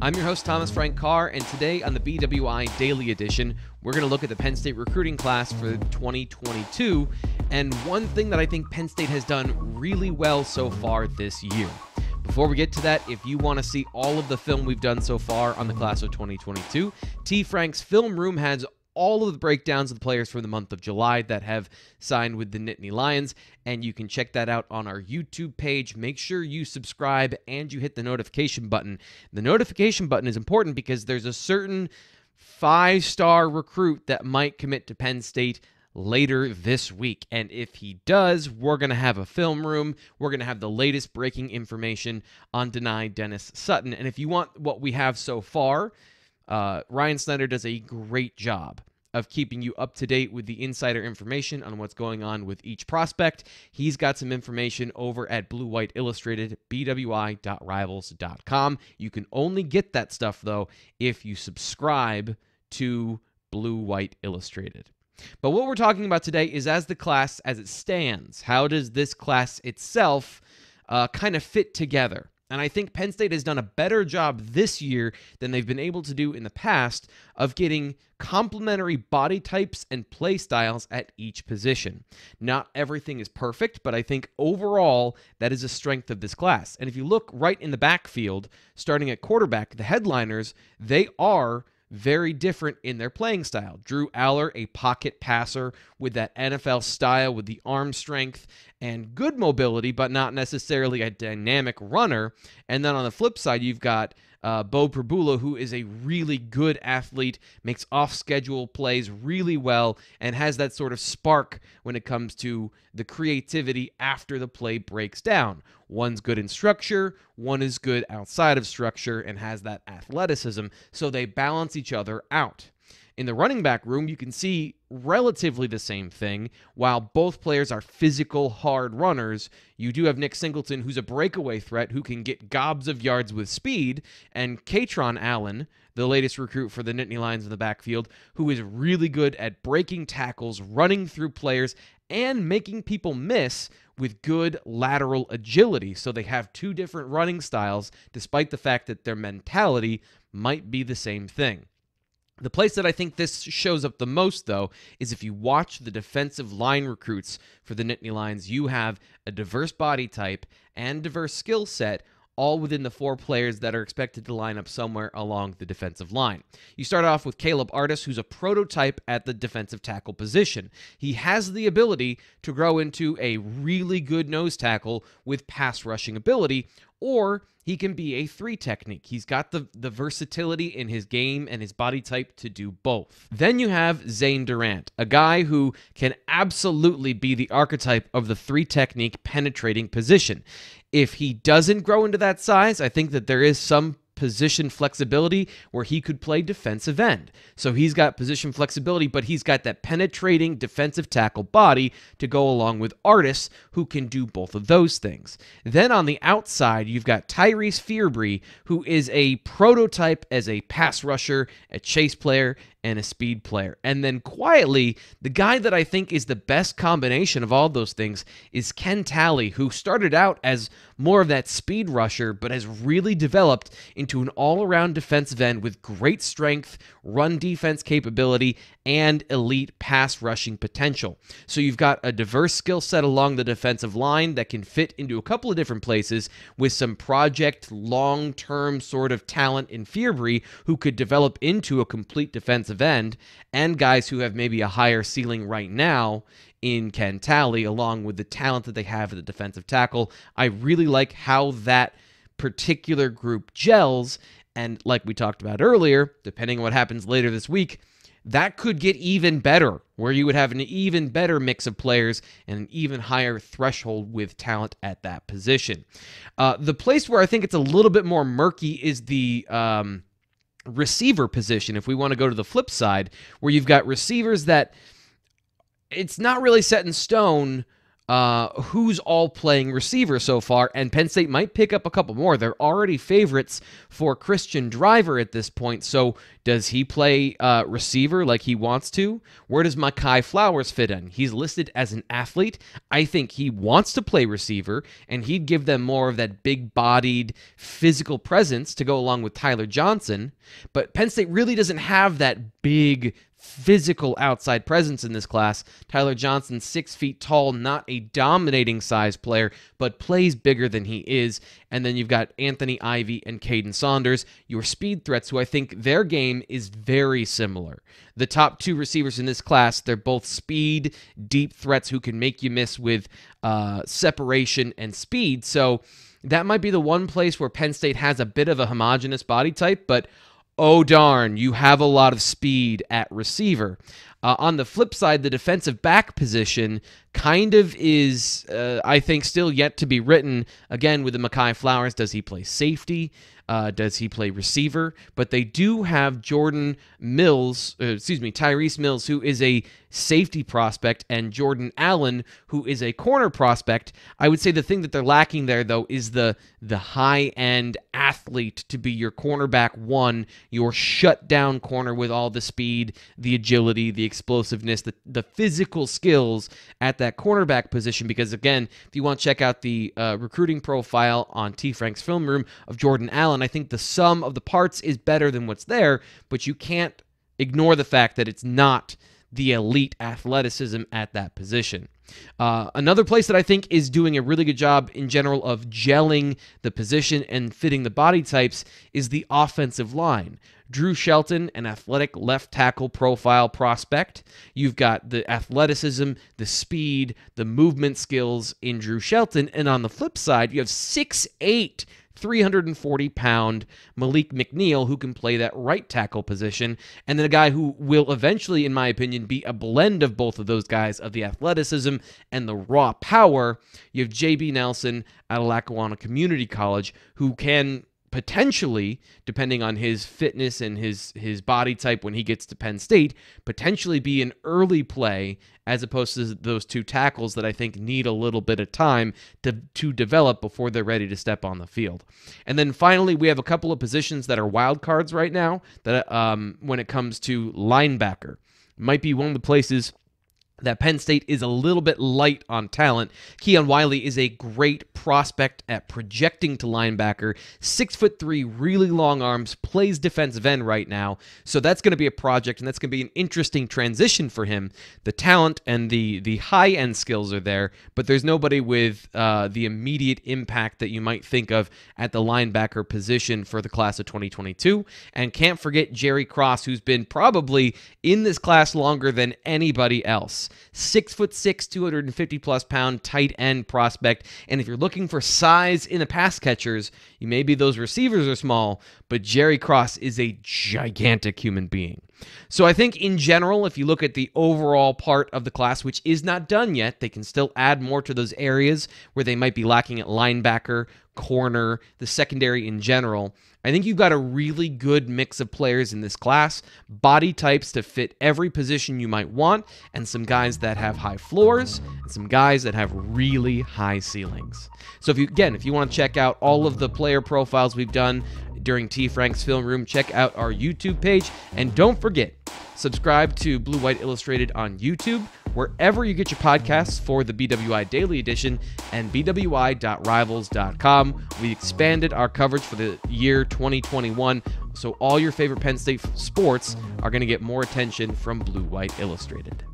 I'm your host, Thomas Frank Carr, and today on the BWI Daily Edition, we're going to look at the Penn State recruiting class for 2022, and one thing that I think Penn State has done really well so far this year. Before we get to that, if you want to see all of the film we've done so far on the class of 2022, T. Frank's Film Room has all of the breakdowns of the players for the month of July that have signed with the Nittany Lions, and you can check that out on our YouTube page. Make sure you subscribe and you hit the notification button. The notification button is important because there's a certain 5-star recruit that might commit to Penn State later this week, and if he does, we're going to have a film room. We're going to have the latest breaking information on Nittany Dennis Sutton, and if you want what we have so far, Ryan Snyder does a great job of keeping you up to date with the insider information on what's going on with each prospect. He's got some information over at Blue White Illustrated, bwi.rivals.com. You can only get that stuff, though, if you subscribe to Blue White Illustrated. But what we're talking about today is as the class as it stands. How does this class itself kind of fit together? And I think Penn State has done a better job this year than they've been able to do in the past of getting complementary body types and play styles at each position. Not everything is perfect, but I think overall that is a strength of this class. And if you look right in the backfield, starting at quarterback, the headliners, they are very different in their playing style. Drew Aller, a pocket passer with that NFL style, with the arm strength and good mobility, but not necessarily a dynamic runner. And then on the flip side, you've got Bo Prabula, who is a really good athlete, makes off-schedule plays really well, and has that sort of spark when it comes to the creativity after the play breaks down. One's good in structure, one is good outside of structure, and has that athleticism, so they balance each other out. In the running back room, you can see relatively the same thing. While both players are physical, hard runners, you do have Nick Singleton, who's a breakaway threat who can get gobs of yards with speed, and Katron Allen, the latest recruit for the Nittany Lions in the backfield, who is really good at breaking tackles, running through players, and making people miss with good lateral agility. So they have two different running styles, despite the fact that their mentality might be the same thing. The place that I think this shows up the most, though, is if you watch the defensive line recruits for the Nittany Lions, you have a diverse body type and diverse skill set, all within the 4 players that are expected to line up somewhere along the defensive line. You start off with Caleb Artis, who's a prototype at the defensive tackle position. He has the ability to grow into a really good nose tackle with pass rushing ability, or he can be a 3 technique. He's got the versatility in his game and his body type to do both. Then you have Zane Durant, a guy who can absolutely be the archetype of the 3 technique penetrating position. If he doesn't grow into that size, I think that there is some position flexibility where he could play defensive end. So he's got position flexibility, but he's got that penetrating defensive tackle body to go along with Artis, who can do both of those things. Then on the outside, you've got Tyrese Fearbree, who is a prototype as a pass rusher, a chase player, and a speed player. And then quietly, the guy that I think is the best combination of all those things is Ken Talley, who started out as more of that speed rusher, but has really developed into an all-around defensive end with great strength, run defense capability, and elite pass rushing potential. So you've got a diverse skill set along the defensive line that can fit into a couple of different places with some project long-term sort of talent in Fearbree who could develop into a complete defensive end, and guys who have maybe a higher ceiling right now in Ken Talley, along with the talent that they have at the defensive tackle. I really like how that particular group gels, and like we talked about earlier, depending on what happens later this week, that could get even better, where you would have an even better mix of players and an even higher threshold with talent at that position. The place where I think it's a little bit more murky is the receiver position, if we want to go to the flip side, where you've got receivers that it's not really set in stone who's all playing receiver so far, and Penn State might pick up a couple more. They're already favorites for Christian Driver at this point, so does he play receiver like he wants to? Where does Mekhi Flowers fit in? He's listed as an athlete. I think he wants to play receiver, and he'd give them more of that big-bodied physical presence to go along with Tyler Johnson, but Penn State really doesn't have that big physical outside presence in this class. Tyler Johnson, 6 feet tall, not a dominating size player, but plays bigger than he is. And then you've got Anthony Ivy and Caden Saunders, your speed threats, who I think their game is very similar. The top 2 receivers in this class, they're both speed, deep threats who can make you miss with separation and speed. So that might be the one place where Penn State has a bit of a homogeneous body type, but oh darn, you have a lot of speed at receiver. On the flip side, the defensive back position kind of is, I think, still yet to be written. Again, with the Mekhi Flowers, does he play safety? Does he play receiver? But they do have Tyrese Mills, who is a safety prospect, and Jordan Allen, who is a corner prospect. I would say the thing that they're lacking there, though, is the high-end athlete to be your cornerback one, your shutdown corner with all the speed, the agility, the explosiveness, the physical skills at that cornerback position. Because, again, if you want to check out the recruiting profile on T. Frank's Film Room of Jordan Allen, I think the sum of the parts is better than what's there, but you can't ignore the fact that it's not the elite athleticism at that position. Another place that I think is doing a really good job in general of gelling the position and fitting the body types is the offensive line. Drew Shelton, an athletic left tackle profile prospect. You've got the athleticism, the speed, the movement skills in Drew Shelton. And on the flip side, you have 6'8", 340-pound Malik McNeil, who can play that right tackle position, and then a guy who will eventually, in my opinion, be a blend of both of those guys, of the athleticism and the raw power. You have J.B. Nelson out of Lackawanna Community College, who can potentially, depending on his fitness and his body type when he gets to Penn State, potentially be an early play as opposed to those 2 tackles that I think need a little bit of time to develop before they're ready to step on the field. And then finally, we have a couple of positions that are wild cards right now that when it comes to linebacker. Might be one of the places that Penn State is a little bit light on talent. Keon Wiley is a great prospect at projecting to linebacker. 6'3", really long arms, plays defensive end right now. So that's going to be a project, and that's going to be an interesting transition for him. The talent and the high-end skills are there, but there's nobody with the immediate impact that you might think of at the linebacker position for the class of 2022. And can't forget Jerry Cross, who's been probably in this class longer than anybody else. 6'6", 250-plus pound tight end prospect. And if you're looking for size in the pass catchers, maybe those receivers are small, but Jerry Cross is a gigantic human being. So I think in general, if you look at the overall part of the class, which is not done yet, they can still add more to those areas where they might be lacking at linebacker, corner, the secondary in general. I think you've got a really good mix of players in this class, body types to fit every position you might want, and some guys that have high floors, and some guys that have really high ceilings. So if you want to check out all of the player profiles we've done during T. Frank's Film Room, check out our YouTube page, and don't forget, subscribe to Blue White Illustrated on YouTube, wherever you get your podcasts for the BWI Daily Edition, and bwi.rivals.com. We expanded our coverage for the year 2021, so all your favorite Penn State sports are going to get more attention from Blue White Illustrated.